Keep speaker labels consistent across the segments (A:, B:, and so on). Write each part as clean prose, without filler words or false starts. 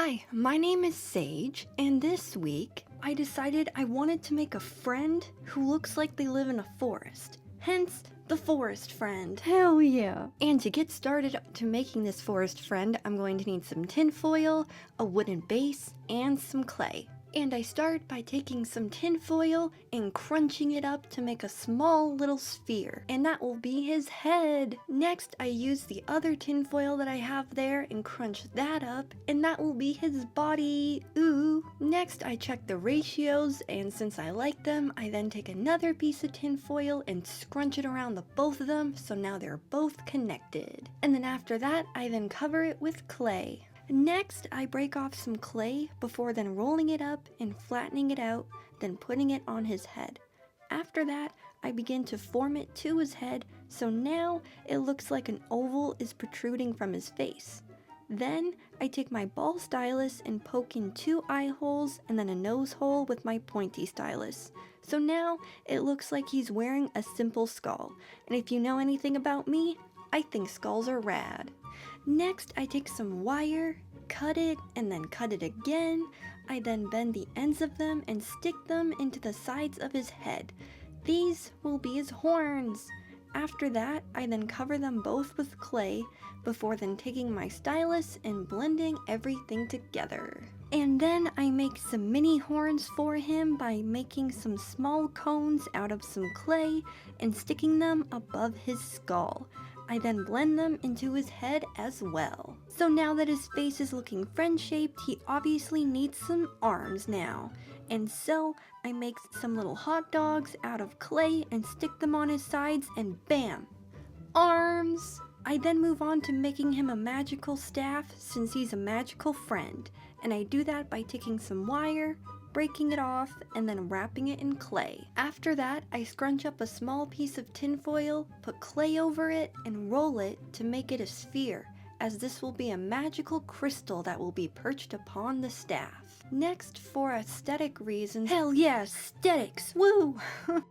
A: Hi, my name is Sage, and this week I decided I wanted to make a friend who looks like they live in a forest. Hence, the forest friend.
B: Hell yeah.
A: And to get started to making this forest friend, I'm going to need some tinfoil, a wooden base, and some clay. And I start by taking some tinfoil and crunching it up to make a small little sphere. And that will be his head. Next, I use the other tinfoil that I have there and crunch that up, and that will be his body. Ooh. Next, I check the ratios, and since I like them, I then take another piece of tinfoil and scrunch it around the both of them, so now they're both connected. And then after that, I then cover it with clay. Next, I break off some clay before then rolling it up and flattening it out, then putting it on his head. After that, I begin to form it to his head, so now it looks like an oval is protruding from his face. Then, I take my ball stylus and poke in 2 eye holes and then a nose hole with my pointy stylus. So now, it looks like he's wearing a simple skull. And if you know anything about me, I think skulls are rad. Next, I take some wire, cut it, and then cut it again. I then bend the ends of them and stick them into the sides of his head. These will be his horns. After that, I then cover them both with clay before then taking my stylus and blending everything together. And then I make some mini horns for him by making some small cones out of some clay and sticking them above his skull. I then blend them into his head as well. So now that his face is looking friend-shaped, he obviously needs some arms now. And so I make some little hot dogs out of clay and stick them on his sides, and bam! Arms! I then move on to making him a magical staff since he's a magical friend. And I do that by taking some wire, breaking it off, and then wrapping it in clay. After that, I scrunch up a small piece of tinfoil, put clay over it, and roll it to make it a sphere, as this will be a magical crystal that will be perched upon the staff. Next, for aesthetic reasons, hell yeah, aesthetics, woo!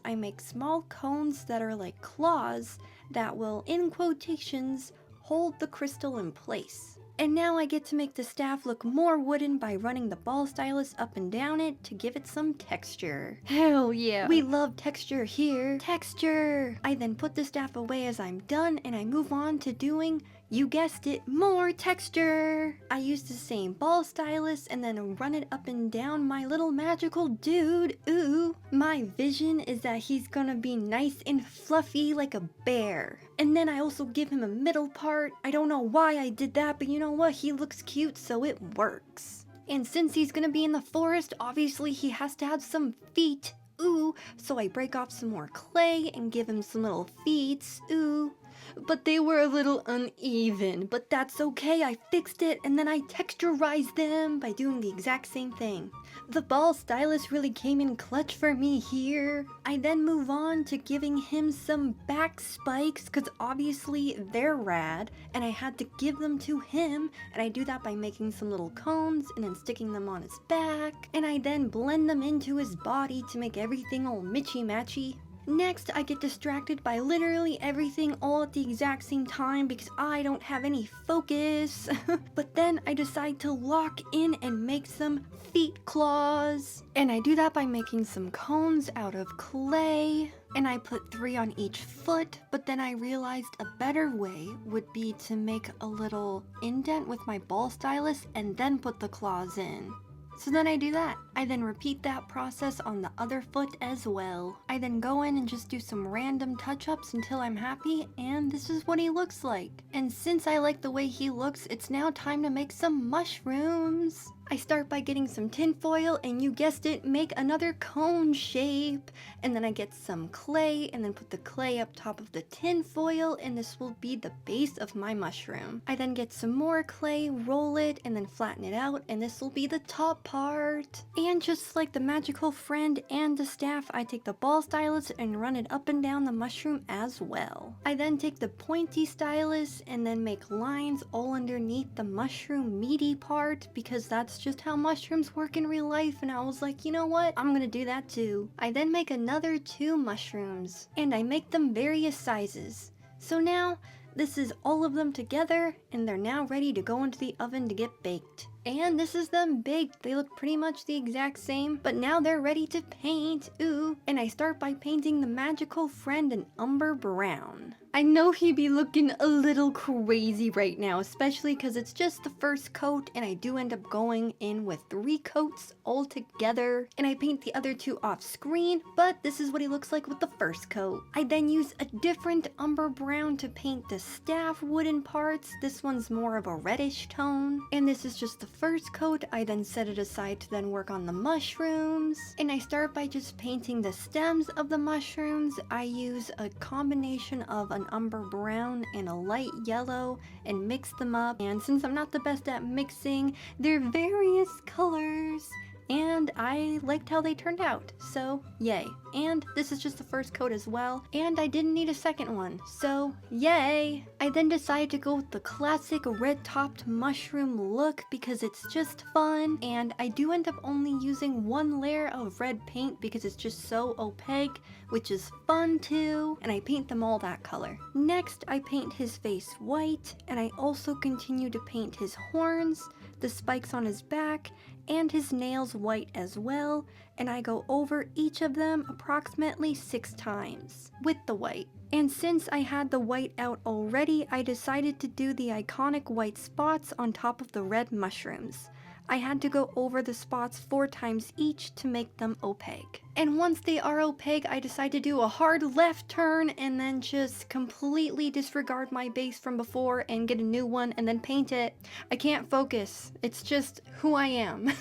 A: I make small cones that are like claws that will, in quotations, hold the crystal in place. And now I get to make the staff look more wooden by running the ball stylus up and down it to give it some texture.
B: Hell yeah.
A: We love texture here. Texture! I then put the staff away as I'm done and I move on to doing, you guessed it, more texture! I use the same ball stylus and then run it up and down my little magical dude. Ooh! My vision is that he's gonna be nice and fluffy like a bear. And then I also give him a middle part. I don't know why I did that, but you know what? He looks cute, so it works. And since he's gonna be in the forest, obviously he has to have some feet. Ooh, so I break off some more clay and give him some little feet. Ooh. But they were a little uneven, but that's okay, I fixed it, and then I texturized them by doing the exact same thing. The ball stylus really came in clutch for me here. I then move on to giving him some back spikes, because obviously they're rad, and I had to give them to him, and I do that by making some little cones and then sticking them on his back, and I then blend them into his body to make everything all mitchy-matchy. Next, I get distracted by literally everything all at the exact same time because I don't have any focus. But then I decide to lock in and make some feet claws. And I do that by making some cones out of clay. And I put 3 on each foot, but then I realized a better way would be to make a little indent with my ball stylus and then put the claws in. So then I do that. I then repeat that process on the other foot as well. I then go in and just do some random touch-ups until I'm happy, and this is what he looks like. And since I like the way he looks, it's now time to make some mushrooms. I start by getting some tinfoil, and you guessed it, make another cone shape. And then I get some clay, and then put the clay up top of the tinfoil, and this will be the base of my mushroom. I then get some more clay, roll it, and then flatten it out, and this will be the top part. And just like the magical friend and the staff, I take the ball stylus and run it up and down the mushroom as well. I then take the pointy stylus and then make lines all underneath the mushroom meaty part, because that's just how mushrooms work in real life, and I was like, you know what? I'm gonna do that too. I then make another 2 mushrooms, and I make them various sizes. So now, this is all of them together, and they're now ready to go into the oven to get baked. And this is them baked. They look pretty much the exact same, but now they're ready to paint. Ooh. And I start by painting the magical friend in umber brown. I know he'd be looking a little crazy right now, especially because it's just the first coat and I do end up going in with 3 coats all together. And I paint the other 2 off screen, but this is what he looks like with the first coat. I then use a different umber brown to paint the staff wooden parts. This one's more of a reddish tone. And this is just the first coat. I then set it aside to then work on the mushrooms. And I start by just painting the stems of the mushrooms. I use a combination of an umber brown and a light yellow and mix them up. And since I'm not the best at mixing, they're various colors. And I liked how they turned out, so yay. And this is just the first coat as well, and I didn't need a second one, so yay. I then decided to go with the classic red-topped mushroom look because it's just fun, and I do end up only using 1 layer of red paint because it's just so opaque, which is fun too, and I paint them all that color. Next, I paint his face white, and I also continue to paint his horns, the spikes on his back, and his nails white as well, and I go over each of them approximately 6 times with the white. And since I had the white out already, I decided to do the iconic white spots on top of the red mushrooms. I had to go over the spots 4 times each to make them opaque. And once they are opaque, I decide to do a hard left turn and then just completely disregard my base from before and get a new one and then paint it. I can't focus. It's just who I am.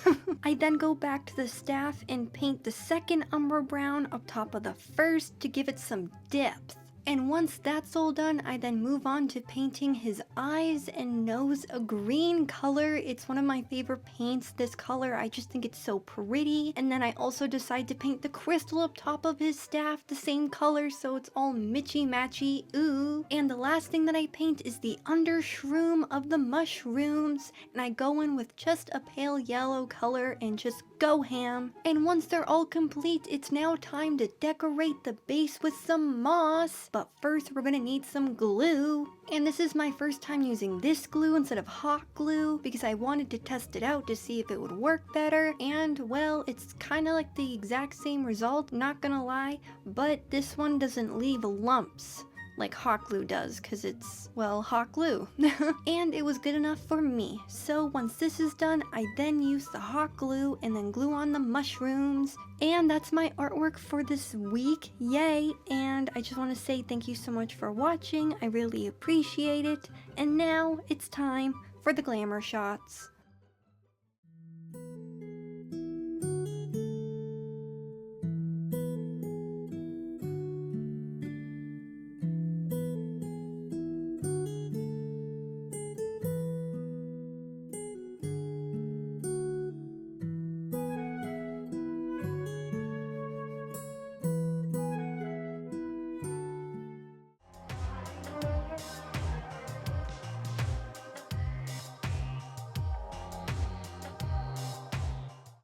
A: I then go back to the staff and paint the second umber brown up top of the first to give it some depth. And once that's all done, I then move on to painting his eyes and nose a green color. It's one of my favorite paints, this color. I just think it's so pretty. And then I also decide to paint the crystal up top of his staff the same color, so it's all mitchy-matchy. Ooh. And the last thing that I paint is the under shroom of the mushrooms. And I go in with just a pale yellow color and just go ham. And once they're all complete, it's now time to decorate the base with some moss. But first we're gonna need some glue. And this is my first time using this glue instead of hot glue because I wanted to test it out to see if it would work better. And well, it's kind of like the exact same result, not gonna lie, but this one doesn't leave lumps like hot glue does because it's, well, hot glue. And it was good enough for me. So once this is done, I then use the hot glue and then glue on the mushrooms. And that's my artwork for this week. Yay. And I just want to say thank you so much for watching. I really appreciate it. And now it's time for the glamour shots.